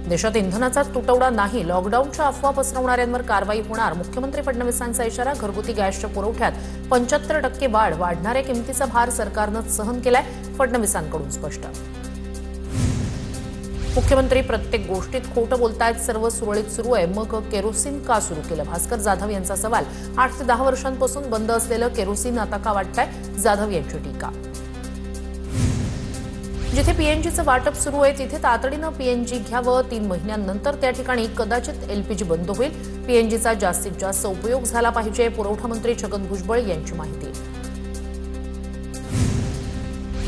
देशात इंधनाचा तुटवडा नाही, लॉकडाऊनच्या अफवा पसरवणाऱ्यांवर कारवाई होणार. मुख्यमंत्री फडणवीसांचा इशारा. घरगुती गॅसच्या पुरवठ्यात 75% वाढ. वाढणाऱ्या किमतीचा भार सरकारनं सहन केलाय. फडणवीसांकडून स्पष्ट. मुख्यमंत्री प्रत्येक गोष्टीत खोटं बोलतायत. सर्व सुरळीत सुरू आहे, मग केरोसिन का सुरू केलं? भास्कर जाधव यांचा सवाल. 8 ते 10 वर्षांपासून बंद असलेलं केरोसिन आता का वाटतंय? जाधव यांची टीका. जिथे पीएनजीचं वाटप सुरू आहे तिथे तातडीनं पीएनजी घ्यावं. 3 महिन्यांनंतर त्या ठिकाणी कदाचित एलपीजी बंद होईल. पीएनजीचा जास्तीत जास्त उपयोग झाला पाहिजे. पुरवठा मंत्री छगन भुजबळ यांची माहिती.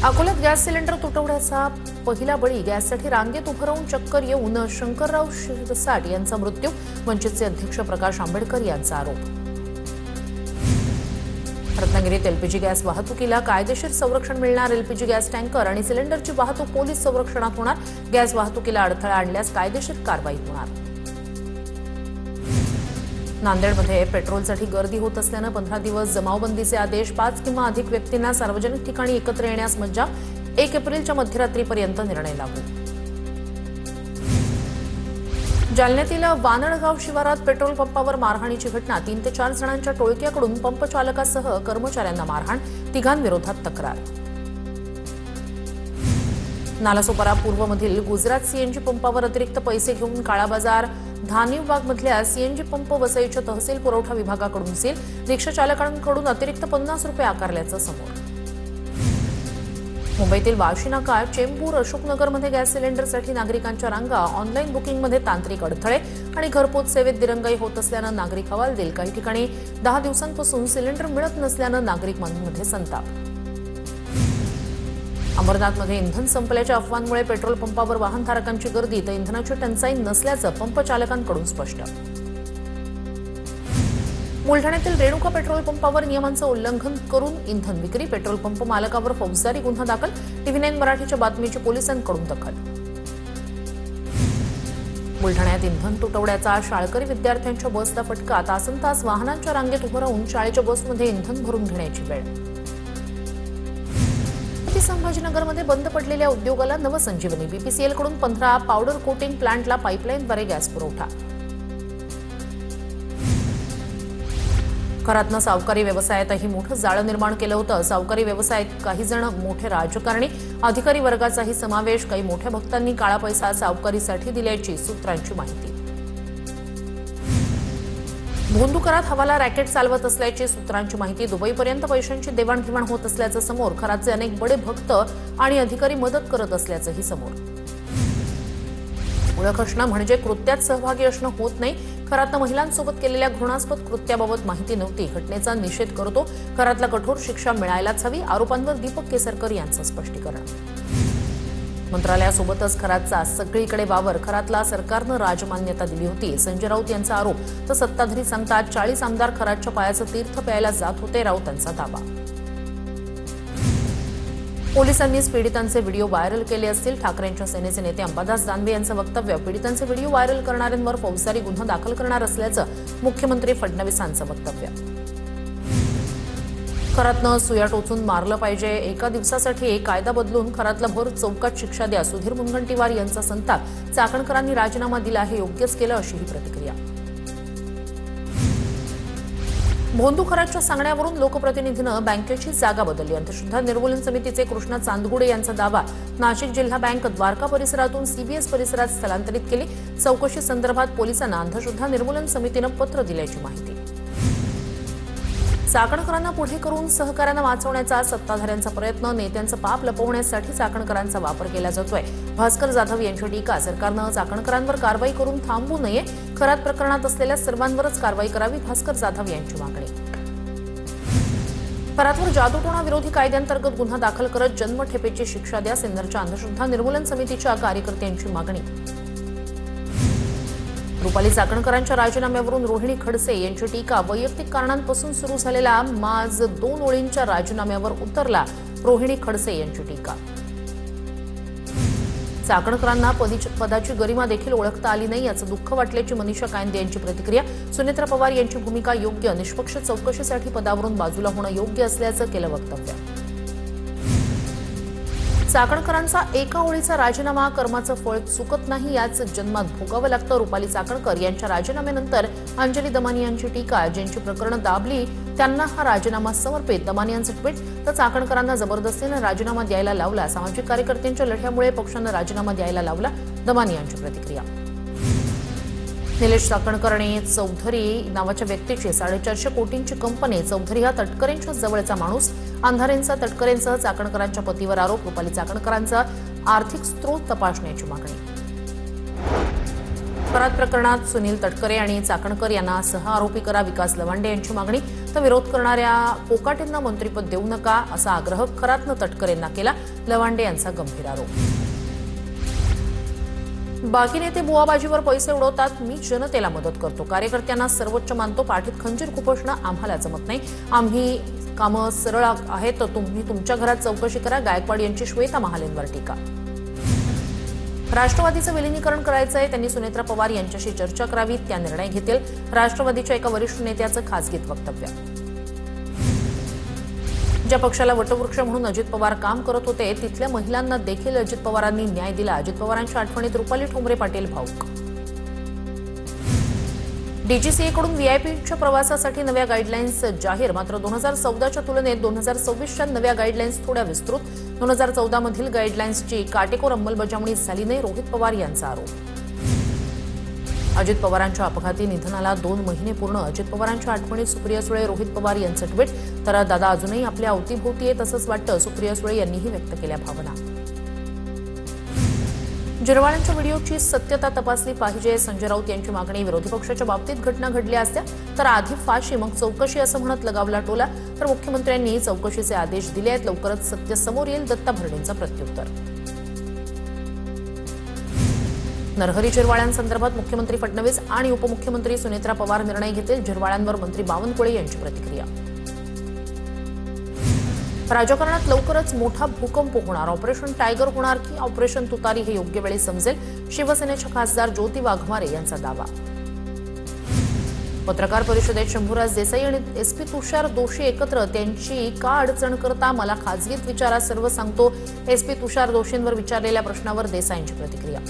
अकोल्यात गॅस सिलेंडर तुटवड्याचा पहिला बळी. गॅससाठी रांगेत उभं राहून चक्कर येऊन शंकरराव शिरसाट यांचा मृत्यू. वंचितचे अध्यक्ष प्रकाश आंबेडकर यांचा आरोप. रत्नागिरीत एलपीजी गॅस वाहतुकीला कायदेशीर संरक्षण मिळणार. एलपीजी गॅस टँकर आणि सिलेंडरची वाहतूक पोलीस संरक्षणात होणार. गॅस वाहतुकीला अडथळा आणल्यास कायदेशीर कारवाई होणार. नांदेडमध्ये पेट्रोलसाठी गर्दी होत असल्यानं 15 दिवस जमावबंदीचे आदेश. 5 किंवा अधिक व्यक्तींना सार्वजनिक ठिकाणी एकत्र येण्यास मज्जाव. 1 एप्रिलच्या मध्यरात्रीपर्यंत निर्णय लागू. जालन्यातील वानडगाव शिवारात पेट्रोल पंपावर मारहाणीची घटना. 3 ते 4 जणांच्या टोळक्याकडून पंप चालकासह कर्मचाऱ्यांना मारहाण. 3घांविरोधात तक्रार. नालासोपारा पूर्वमधील गुजरात सीएनजी पंपावर अतिरिक्त पैसे घेऊन काळा बाजार. धानिवबागमधल्या सीएनजी पंप वसईच्या तहसील पुरवठा विभागाकडून सील. रिक्षा चालकांकडून अतिरिक्त 50 रुपये आकारल्याचं समोर. मुंबईतील वाशी नाका, चेंबूर, अशोकनगरमध्ये गॅस सिलेंडरसाठी नागरिकांच्या रांगा. ऑनलाईन बुकिंगमध्ये तांत्रिक अडथळे आणि घरपोच सेवेत दिरंगाई होत असल्यानं नागरिक हवालदिल. काही ठिकाणी 10 दिवसांपासून सिलेंडर मिळत नसल्यानं नागरिकांमध्ये संताप. अमरनाथमध्ये इंधन संपल्याच्या अफवांमुळे पेट्रोल पंपावर वाहनधारकांची गर्दी. तर इंधनाची टंचाई नसल्याचं पंप चालकांकडून स्पष्ट. बुलढाण्यातील रेणुका पेट्रोल पंपावर नियमांचं उल्लंघन करून इंधन विक्री. पेट्रोल पंप मालकावर फौजदारी गुन्हा दाखल. TV9 मराठीच्या बातमीची पोलिसांकडून दखल. बुलढाण्यात इंधन तुटवड्याचा शाळकरी विद्यार्थ्यांच्या बसला फटका. तासनतास वाहनांच्या रांगेत उभं राहून शाळेच्या बसमध्ये इंधन भरून घेण्याची वेळ. संभाजीनगरमध्ये बंद पडलेल्या उद्योगाला नवसंजीवनी. बीपीसीएलकडून 15 पावडर कोटिंग प्लांटला पाईपलाईनद्वारे गॅस पुरवठा. खरातनं सावकारी व्यवसायातही मोठं जाळं निर्माण केलं होतं. सावकारी व्यवसायात काही जण मोठे राजकारणी, अधिकारी वर्गाचाही समावेश. काही मोठ्या भक्तांनी काळा पैसा सावकारीसाठी दिल्याची सूत्रांची माहिती. भोंदूकरात हवाला रॅकेट चालवत असल्याची सूत्रांची माहिती. दुबईपर्यंत पैशांची देवाणघेवाण होत असल्याचं समोर. खरातचे अनेक बडे भक्त आणि अधिकारी मदत करत असल्याचंही समोर. ओळख असणं म्हणजे कृत्यात सहभागी असणं होत नाही. खरातनं महिलांसोबत केलेल्या घृणास्पद कृत्याबाबत माहिती नव्हती. घटनेचा निषेध करतो. खरातला कठोर शिक्षा मिळायलाच हवी. आरोपांवर दीपक केसरकर यांचं स्पष्टीकरण. मंत्रालयासोबतच खरातचा सगळीकडे वावर. खरातला सरकारनं राजमान्यता दिली होती. संजय राऊत यांचा आरोप. तर सत्ताधारी सांगतात 40 आमदार खरातच्या पायाचं तीर्थ प्यायला जात होते. राऊतांचा दावा. पोलिसांनीच पीडितांचे व्हिडिओ व्हायरल केले असतील. ठाकरेंच्या सेनेचे नेते अंबादास दानवे यांचं वक्तव्य. पीडितांचे व्हिडिओ व्हायरल करणाऱ्यांवर फौजदारी गुन्हा दाखल करणार असल्याचं मुख्यमंत्री फडणवीसांचं वक्तव्य. खरातनं सुया टोचून मारलं पाहिजे. एका दिवसासाठी कायदा बदलून खरातला भर चौकात शिक्षा द्या. सुधीर मुनगंटीवार यांचा संताप. चाकणकरांनी राजीनामा दिला हे योग्यच केलं अशी ही प्रतिक्रिया. भोंदू खरातच्या सांगण्यावरून लोकप्रतिनिधीनं बँकेची जागा बदलली. अंधश्रद्धा निर्मूलन समितीचे कृष्णा चांदगुडे यांचा दावा. नाशिक जिल्हा बँक द्वारका परिसरातून सीबीएस परिसरात स्थलांतरित केली. चौकशी संदर्भात पोलिसांना अंधश्रद्धा निर्मूलन समितीनं पत्र दिल्याची माहिती. चाकणकरांना पुढे करून सहकार्यानं वाचवण्याचा सत्ताधाऱ्यांचा प्रयत्न. नेत्यांचं पाप लपवण्यासाठी चाकणकरांचा वापर केला जातोय. भास्कर जाधव यांची टीका. सरकारनं चाकणकरांवर कारवाई करून थांबवू नये. खरात प्रकरणात असलेल्या सर्वांवरच कारवाई करावी. भास्कर जाधव यांची मागणी. खरातवर जादूटोणा विरोधी कायद्याअंतर्गत गुन्हा दाखल करत जन्मठेपेची शिक्षा द्या. सिन्नरच्या अंधश्रद्धा निर्मूलन समितीच्या कार्यकर्त्यांची मागणी. रुपाली चाकणकरांच्या राजीनाम्यावरून रोहिणी खडसे यांची टीका. वैयक्तिक कारणांपासून सुरू झालेला माज 2 ओळींच्या राजीनाम्यावर उतरला. रोहिणी खडसे यांची टीका. चाकणकरांना पदाची गरिमा देखील ओळखता आली नाही याचं दुःख वाटल्याची मनीषा कायंदे यांची प्रतिक्रिया. सुनेत्रा पवार यांची भूमिका योग्य. निष्पक्ष चौकशीसाठी पदावरून बाजूला होणं योग्य असल्याचं केलं वक्तव्य. चाकणकरांचा एका ओळीचा राजीनामा कर्माचं फळ चुकत नाही, याच जन्मात भोगावं लागतं. रुपाली चाकणकर यांच्या राजीनाम्यानंतर अंजली दमानी यांची टीका. ज्यांची प्रकरणं दाबली त्यांना हा राजीनामा समर्पित. दमानी यांचं ट्विट. तर चाकणकरांना जबरदस्तीने राजीनामा द्यायला लावला. सामाजिक कार्यकर्त्यांच्या लढ्यामुळे पक्षानं राजीनामा द्यायला लावला. दमानी यांची प्रतिक्रिया. निलेश चाकणकर आणि चौधरी नावाच्या व्यक्तीची 450 कोटींची कंपनी. चौधरी हा तटकरेंच्या जवळचा माणूस. अंधारेंचा तटकरेंसह चाकणकरांच्या पतीवर आरोप. रुपाली चाकणकरांचा आर्थिक स्रोत तपासण्याची मागणी. करात प्रकरणात सुनील तटकरे आणि चाकणकर यांना सह आरोपी करा. विकास लवांडे यांची मागणी. तर विरोध करणाऱ्या कोकाटेंना मंत्रिपद देऊ नका असा आग्रह खरातनं तटकरेंना केला. लवांडे यांचा गंभीर आरोप. बाकी नेते बुवाबाजीवर पैसे उडवतात, मी जनतेला मदत करतो. कार्यकर्त्यांना सर्वोच्च मानतो. पाठीत खंजीर खुपसणं आम्हाला जमत नाही. आम्ही कामं सरळ आहेत. तुम्ही तुमच्या घरात चौकशी करा. गायकवाड यांची श्वेता महालेंवर टीका. राष्ट्रवादीचं विलिनीकरण करायचंय. त्यांनी सुनेत्रा पवार यांच्याशी चर्चा करावी, त्या निर्णय घेतील. राष्ट्रवादीच्या एका वरिष्ठ नेत्याचं खासगीत वक्तव्य. ज्या पक्षाला वटवृक्ष म्हणून अजित पवार काम करत होते तिथल्या महिलांना देखील अजित पवारांनी न्याय दिला. अजित पवारांच्या आठवणीत रुपाली ठोंबरे पाटील भाऊक. डीजीसीएकडून व्हीआयपीच्या प्रवासासाठी नव्या गाईडलाईन्स जाहीर. मात्र 2014च्या तुलनेत 2026च्या नव्या गाईडलाईन्स थोड्या विस्तृत. 2014 मधील गाईडलाईन्सची काटेकोर अंमलबजावणी झाली नाही. रोहित पवार यांचा आरोप. अजित पवारांच्या अपघाती निधनाला 2 महिने पूर्ण. अजित पवारांच्या आठवणीत सुप्रिया सुळे. रोहित पवार यांचं ट्विट. तर दादा अजूनही आपल्या अवतीभोवती आहे तसंच वाटतं. सुप्रिया सुळे यांनीही व्यक्त केल्या भावना. जिरवाळ्यांच्या व्हिडिओची सत्यता तपासली पाहिजे. संजय राऊत यांची मागणी. विरोधी पक्षाच्या बाबतीत घटना घडल्या असत्या तर आधी फाशी मग चौकशी असं म्हणत लगावला टोला. तर मुख्यमंत्र्यांनी चौकशीचे आदेश दिले आहेत. लवकरच सत्य समोर येईल. दत्ता भरणेंचं प्रत्युत्तर. नरहरी झिरवाळ्यांसंदर्भात मुख्यमंत्री फडणवीस आणि उपमुख्यमंत्री सुनेत्रा पवार निर्णय घेतील. झिरवाळ्यांवर मंत्री बावनकुळे यांची प्रतिक्रिया. राजकारणात लवकरच मोठा भूकंप होणार. ऑपरेशन टायगर होणार की ऑपरेशन तुतारी हे योग्य वेळी समजेल. शिवसेनेच्या खासदार ज्योती वाघमारे यांचा दावा. पत्रकार परिषदेत शंभूराज देसाई आणि एसपी तुषार दोशी एकत्र. त्यांची का अडचण करता, मला खासगीत विचारा, सर्व सांगतो. एसपी तुषार दोशींवर विचारलेल्या प्रश्नावर देसाईंची प्रतिक्रिया.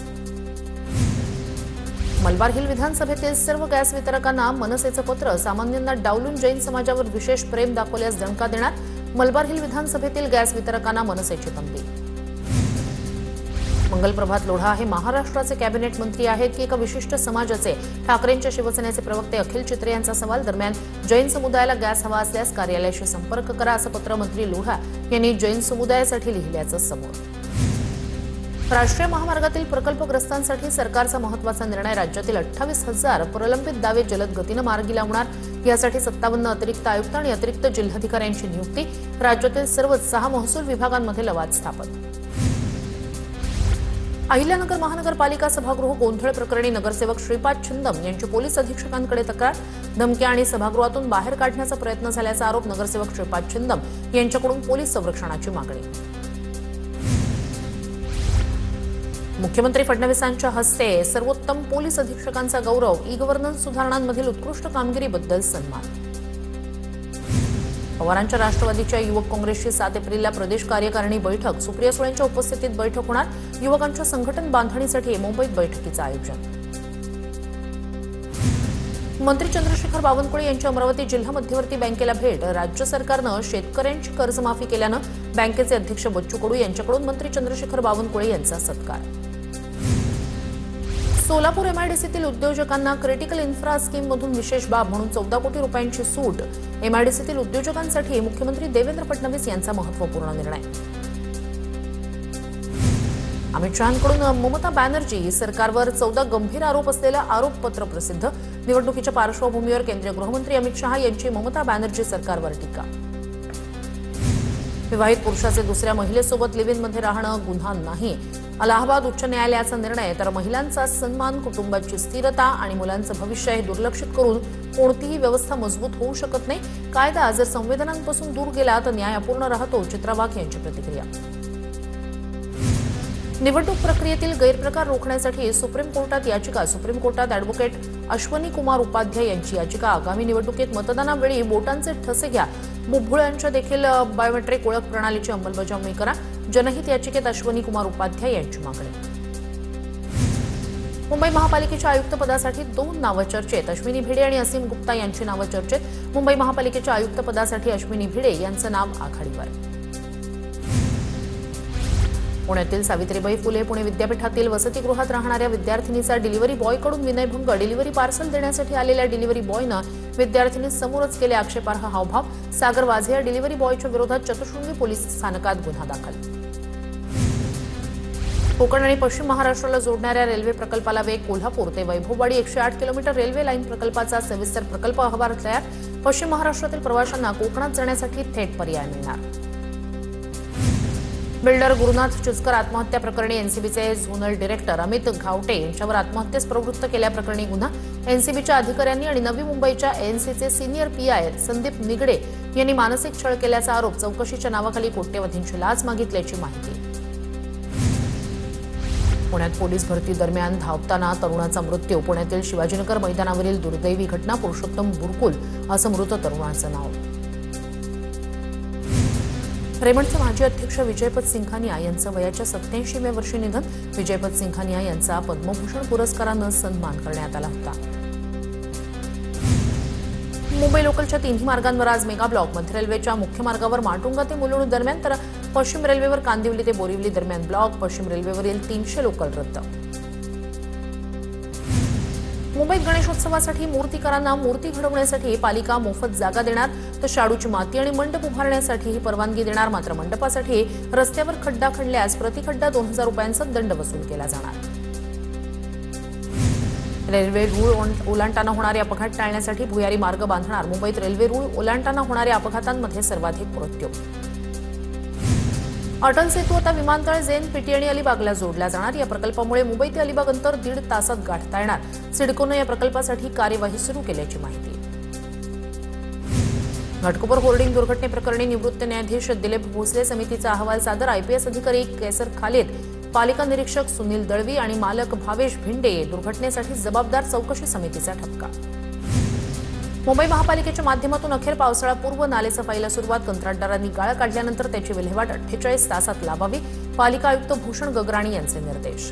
मलबार हिल विधानसभेतील सर्व गॅस वितरकांना मनसेचं पत्र. सामान्यांना डावलून जैन समाजावर विशेष प्रेम दाखवल्यास दणका देणार. मलबार हिल विधानसभेतील गॅस वितरकांना मनसेची तंबी. मंगलप्रभात लोढा हे महाराष्ट्राचे कॅबिनेट मंत्री आहेत की एका विशिष्ट समाजाचे? ठाकरेंच्या शिवसेनेचे प्रवक्ते अखिल चित्रे यांचा सवाल. दरम्यान जैन समुदायाला गॅस हवा असल्यास कार्यालयाशी संपर्क करा असं पत्र मंत्री लोढा यांनी जैन समुदायासाठी लिहिल्याचं समोर. राष्ट्रीय महामार्गातील प्रकल्पग्रस्तांसाठी सरकारचा महत्त्वाचा निर्णय. राज्यातील 28,000 प्रलंबित दावे जलद गतीनं मार्गी लावणार. यासाठी 57 अतिरिक्त आयुक्त आणि अतिरिक्त जिल्हाधिकाऱ्यांची नियुक्ती. राज्यातील सर्व 6 महसूल विभागांमध्ये लवाद स्थापन. अहिल्यानगर महानगरपालिका सभागृह गोंधळ प्रकरणी नगरसेवक श्रीपाद छिंदम यांची पोलीस अधीक्षकांकडे तक्रार. धमक्या आणि सभागृहातून बाहेर काढण्याचा प्रयत्न झाल्याचा आरोप. नगरसेवक श्रीपाद छिंदम यांच्याकडून पोलीस संरक्षणाची मागणी. मुख्यमंत्री फडणवीसांच्या हस्ते सर्वोत्तम पोलीस अधीक्षकांचा गौरव. ई गव्हर्नन्स सुधारणांमधील उत्कृष्ट कामगिरीबद्दल सन्मान. पवारांच्या राष्ट्रवादीच्या युवक काँग्रेसची 7 एप्रिलला प्रदेश कार्यकारिणी बैठक. सुप्रिया सुळेंच्या उपस्थितीत बैठक होणार. युवकांच्या संघटन बांधणीसाठी मुंबईत बैठकीचं आयोजन. मंत्री चंद्रशेखर बावनकुळे यांची अमरावती जिल्हा मध्यवर्ती बँकेला भेट. राज्य सरकारनं शेतकऱ्यांची कर्जमाफी केल्यानं बँकेचे अध्यक्ष बच्चू कडू यांच्याकडून मंत्री चंद्रशेखर बावनकुळे यांचा सत्कार. सोलापूर एमआयडीसीतील उद्योजकांना क्रिटिकल इन्फ्रा स्कीममधून विशेष बाब म्हणून 14 कोटी रुपयांची सूट. एमआयडीसीतील उद्योजकांसाठी मुख्यमंत्री देवेंद्र फडणवीस यांचा महत्त्वपूर्ण निर्णय. अमित शहांकडून ममता बॅनर्जी सरकारवर 14 गंभीर आरोप असलेलं आरोपपत्र प्रसिद्ध. निवडणुकीच्या पार्श्वभूमीवर केंद्रीय गृहमंत्री अमित शहा यांची ममता बॅनर्जी सरकारवर टीका. विवाहित पुरुषाचे दुसऱ्या महिलेसोबत लिव्ह इनमध्ये राहणं गुन्हा नाही. अलाहाबाद उच्च न्यायालयाचा निर्णय. तर महिलांचा सन्मान, कुटुंबाची स्थिरता आणि मुलांचं भविष्य हे दुर्लक्षित करून कोणतीही व्यवस्था मजबूत होऊ शकत नाही. कायदा जर संवेदनांपासून दूर गेला तर न्याय अपूर्ण राहतो. चित्रा वाघ यांची प्रतिक्रिया. निवडणूक प्रक्रियेतील गैरप्रकार रोखण्यासाठी सुप्रीम कोर्टात याचिका. सुप्रीम कोर्टात अॅडव्होकेट अश्वनी कुमार उपाध्याय यांची याचिका. आगामी निवडणुकीत मतदानावेळी बोटांचे ठसे घ्या. बुभुळ्यांच्या देखील बायोमेट्रिक ओळख प्रणालीची अंमलबजावणी करा. जनहित याचिकेत अश्वनी कुमार उपाध्याय यांची मागणी. मुंबई महापालिकेच्या आयुक्त पदासाठी 2 नावं चर्चेत. अश्विनी भिडे आणि असीम गुप्ता यांची नावं चर्चेत. मुंबई महापालिकेच्या आयुक्त पदासाठी अश्विनी भिडे यांचं नाव आघाडीवर. पुण्यातील सावित्रीबाई फुले पुणे विद्यापीठातील वसतिगृहात राहणाऱ्या विद्यार्थिनीचा डिलिव्हरी बॉयकडून विनयभंग. डिलिव्हरी पार्सल देण्यासाठी आलेल्या डिलिव्हरी बॉयनं विद्यार्थिनी समोरच केले आक्षेपार्ह हावभाव. सागर वाझे या डिलिव्हरी बॉयच्या विरोधात चतुशृंगी पोलीस स्थानकात गुन्हा दाखल. कोकण आणि पश्चिम महाराष्ट्राला जोडणाऱ्या रेल्वे प्रकल्पाला वेग. कोल्हापूर ते वैभववाडी 108 किलोमीटर रेल्वे लाईन प्रकल्पाचा सविस्तर प्रकल्प अहवाल तयार. पश्चिम महाराष्ट्रातील प्रवाशांना कोकणात जाण्यासाठी थेट पर्याय मिळणार. बिल्डर गुरुनाथ चिचकर आत्महत्या प्रकरणी एनसीबीचे झोनल डायरेक्टर अमित घावटे यांच्यावर आत्महत्येस प्रवृत्त केल्याप्रकरणी गुन्हा. एनसीबीच्या अधिकाऱ्यांनी आणि नवी मुंबईच्या एएनसीचे सिनियर पीआय संदीप निगडे यांनी मानसिक छळ केल्याचा आरोप. चौकशीच्या नावाखाली कोट्यवधींची लाच मागितल्याची माहिती. पुण्यात पोलीस भरती दरम्यान धावताना तरुणाचा मृत्यू. पुण्यातील शिवाजीनगर मैदानावरील दुर्दैवी घटना. पुरुषोत्तम बुरकुल असं मृत तरुणाचं नाव. रेमंडचे माजी अध्यक्ष विजयपत सिंघानिया यांचं वयाच्या 87व्या वर्षी निधन. विजयपत सिंघानिया यांचा पद्मभूषण पुरस्कारानं सन्मान करण्यात आला होता. मुंबई लोकलच्या 3ही मार्गांवर आज मेगा ब्लॉक. मध्य रेल्वेच्या मुख्य मार्गावर माटुंगा ते मुलुंड दरम्यान तर पश्चिम रेल्वेवर कांदिवली ते बोरिवली दरम्यान ब्लॉक. पश्चिम रेल्वेवरील 300 लोकल रद्द. मुंबईत गणेशोत्सवासाठी मूर्तिकारांना मूर्ती घडवण्यासाठी पालिका मोफत जागा देणार. तर शाडूची माती आणि मंडप उभारण्यासाठी ही परवानगी देणार. मात्र मंडपासाठी रस्त्यावर खड्डा खणल्यास प्रति खड्डा 2000 रुपयांचा दंड वसूल केला जाणार. रेल्वे रूळ ओलांडताना होणारे अपघात टाळण्यासाठी भुयारी मार्ग बांधणार. मुंबईत रेल्वे रूळ ओलांडताना होणाऱ्या अपघातांमध्ये सर्वाधिक मृत्यू. अटल सेतू आता विमानतळ, झेन, पिटी आणि अलिबागला जोडला जाणार. या प्रकल्पामुळे मुंबई ते अलिबाग अंतर 1.5 तासात गाठता येणार. सिडकोनं या प्रकल्पासाठी कार्यवाही सुरू केल्याची माहिती. घाटकोपर होर्डिंग दुर्घटनेप्रकरणी निवृत्त न्यायाधीश दिलीप भोसले समितीचा अहवाल सादर. आयपीएस अधिकारी कैसर खालिद, पालिका निरीक्षक सुनील दळवी आणि मालक भावेश भिंडे दुर्घटनेसाठी जबाबदार. चौकशी समितीचा ठपका. मुंबई महापालिकेच्या माध्यमातून अखेर पावसाळापूर्व नालेसफाईला सुरुवात. कंत्राटदारांनी गाळ काढल्यानंतर त्याची विल्हेवाट 48 तासात लावावी. पालिका आयुक्त भूषण गगराणी यांचे निर्देश.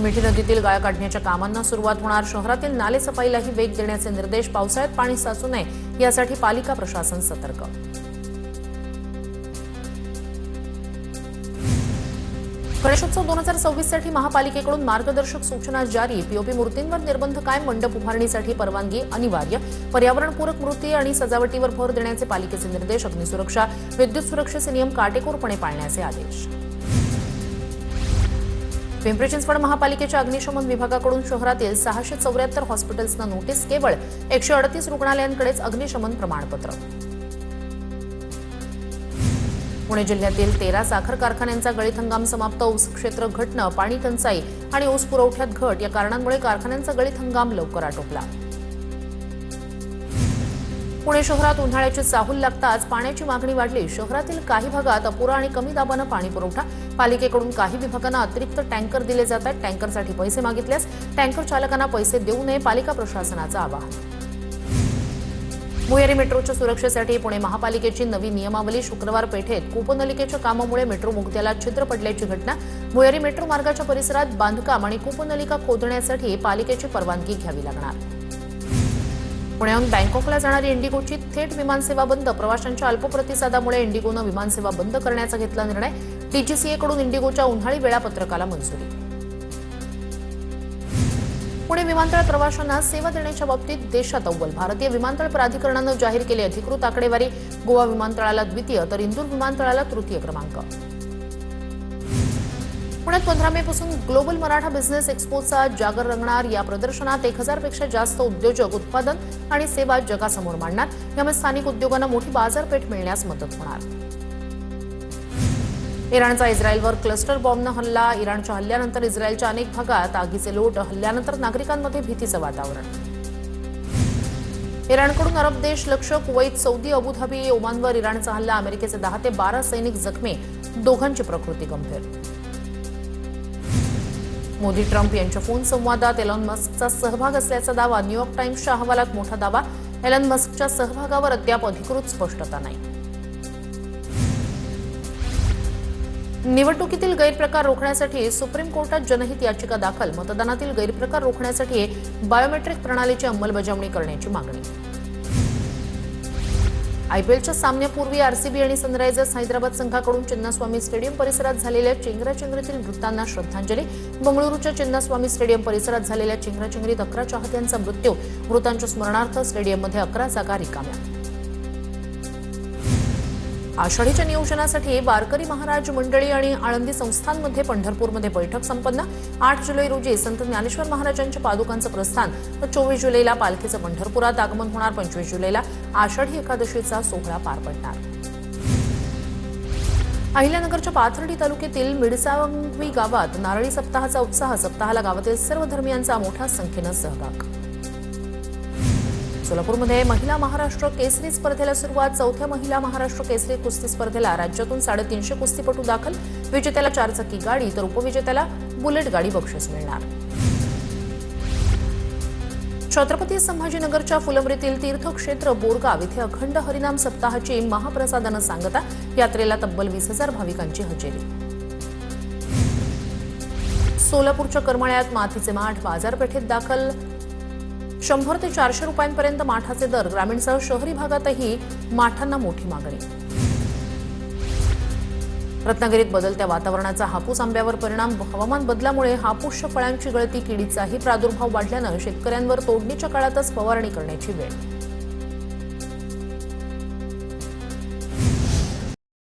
मिठी नदीतील गाळ काढण्याच्या कामांना सुरुवात होणार. शहरातील नालेसफाईलाही वेग देण्याचे निर्देश. पावसाळ्यात पाणी साचू नये यासाठी पालिका प्रशासन सतर्क. गणेशोत्सव 2026 साठी महापालिकेकडून मार्गदर्शक सूचना जारी. पीओपी मूर्तींवर निर्बंध कायम. मंडप उभारणीसाठी परवानगी अनिवार्य. पर्यावरणपूरक मूर्ती आणि सजावटीवर भर देण्याचे पालिकेचे निर्देश. अग्निसुरक्षा, विद्युत सुरक्षेचे नियम काटेकोरपणे पाळण्याचे आदेश. पिंपरी चिंचवड महापालिकेच्या अग्निशमन विभागाकडून शहरातील 674 हॉस्पिटल्सना नोटीस. केवळ 138 रुग्णालयांकडेच अग्निशमन प्रमाणपत्र. पुणे जिल्ह्यातील 13 साखर कारखान्यांचा गळीत हंगाम समाप्त. ऊस क्षेत्र घटणं, पाणी टंचाई आणि ऊस पुरवठ्यात घट या कारणांमुळे कारखान्यांचा गळीत हंगाम लवकर आटोपला. पुणे शहरात उन्हाळ्याची चाहूल लागताच पाण्याची मागणी वाढली. शहरातील काही भागात अपुरा आणि कमी दाबानं पाणी पुरवठा. पालिकेकडून काही विभागांना अतिरिक्त टँकर दिले जातात. टँकरसाठी पैसे मागितल्यास टँकर चालकांना पैसे देऊ नये, पालिका प्रशासनाचं आवाहन. भुयारी मेट्रोच्या सुरक्षेसाठी पुणे महापालिकेची नवी नियमावली. शुक्रवार पेठेत कूपनलिकेच्या कामामुळे मेट्रो बोगद्याला छिद्र पडल्याची घटना. भुयारी मेट्रो मार्गाच्या परिसरात बांधकाम आणि कूपनलिका खोदण्यासाठी पालिकेची परवानगी घ्यावी लागणार. पुण्याहून बँकॉकला जाणारी इंडिगोची थेट विमानसेवा बंद. प्रवाशांच्या अल्प प्रतिसादामुळे इंडिगोनं विमानसेवा बंद करण्याचा घेतला निर्णय. डीजीसीएकडून इंडिगोच्या उन्हाळी वेळापत्रकाला मंजुरी. पुणे विमानतळ प्रवाशांना सेवा देण्याच्या बाबतीत देशात अव्वल. भारतीय विमानतळ प्राधिकरणानं जाहीर केली अधिकृत आकडेवारी. गोवा विमानतळाला द्वितीय तर इंदूर विमानतळाला तृतीय क्रमांक. पुण्यात 15 मे पासून ग्लोबल मराठा बिझनेस एक्स्पोचा जागर रंगणार. या प्रदर्शनात 1000 पेक्षा जास्त उद्योजक उत्पादन आणि सेवा जगासमोर मांडणार. यामुळे स्थानिक उद्योगांना मोठी बाजारपेठ मिळण्यास मदत होणार. इराणचा इस्रायलवर क्लस्टर बॉम्बनं हल्ला. इराणच्या हल्ल्यानंतर इस्रायलच्या अनेक भागात आगीचे लोट. हल्ल्यानंतर नागरिकांमध्ये भीतीचं वातावरण. इराणकडून अरब देश लक्ष. कुवैत, सौदी, अबुधाबी, ओमानवर इराणचा हल्ला. अमेरिकेचे 10 ते 12 सैनिक जखमी. दोघांची प्रकृती गंभीर. मोदी ट्रम्प यांच्या फोन संवादात एलॉन मस्कचा सहभाग असल्याचा दावा. न्यूयॉर्क टाइम्सच्या अहवालात मोठा दावा. एलॉन मस्कच्या सहभागावर अद्याप अधिकृत स्पष्टता नाही. निवडणुकीतील गैरप्रकार रोखण्यासाठी सुप्रीम कोर्टात जनहित याचिका दाखल. मतदानातील गैरप्रकार रोखण्यासाठी बायोमेट्रिक प्रणालीची अंमलबजावणी करण्याची मागणी. आयपीएलच्या सामन्यापूर्वी आरसीबी आणि सनरायझर्स हैदराबाद संघाकडून चिन्नास्वामी स्टेडियम परिसरात झालेल्या चेंगराचेंगरीतील मृतांना श्रद्धांजली. बंगळुरूच्या चिन्नास्वामी स्टेडियम परिसरात झालेल्या चेंगराचेंगरीत 11 चाहत्यांचा मृत्यू. मृतांच्या स्मरणार्थ स्टेडियममध्ये 11 जागा रिकाम्या. आषाढीच्या नियोजनासाठी वारकरी महाराज मंडळी आणि आळंदी संस्थांमध्ये पंढरपूरमध्ये बैठक संपन्न. 8 जुलै रोजी संत ज्ञानेश्वर महाराजांच्या पादुकांचं प्रस्थान. 24 जुलैला पालखीचं पंढरपुरात आगमन होणार. 25 जुलैला आषाढी एकादशीचा सोहळा पार पडणार. अहिल्यानगरच्या पाथर्डी तालुक्यातील मिडसावंगवी गावात नारळी सप्ताहाचा उत्साह. सप्ताहाला गावातील सर्व धर्मियांचा मोठ्या संख्येनं सहभाग. सोलापूरमध्ये महिला महाराष्ट्र केसरी स्पर्धेला सुरुवात. 4थ्या महिला महाराष्ट्र केसरी कुस्ती स्पर्धेला राज्यातून 350 कुस्तीपटू दाखल. विजेत्याला 4 चाकी गाडी तर उपविजेत्याला बुलेट गाडी बक्षीस मिळणार. छत्रपती संभाजीनगरच्या फुलंब्रीतील तीर्थक्षेत्र बोरगाव इथे अखंड हरिनाम सप्ताहाची महाप्रसादानं सांगता. यात्रेला तब्बल 20,000 भाविकांची हजेरी. सोलापूरच्या करमाळ्यात मातीचे माठ बाजारपेठेत दाखल. 100 ते 400 रुपयांपर्यंत माठाचे दर. ग्रामीणसह शहरी भागातही माठांना मोठी मागणी. रत्नागिरीत बदलत्या वातावरणाचा हापूस आंब्यावर परिणाम. हवामान बदलामुळे हापूसच्या फळांची गळती, किडीचाही प्रादुर्भाव वाढल्यानं शेतकऱ्यांवर तोडणीच्या काळातच फवारणी करण्याची वेळ.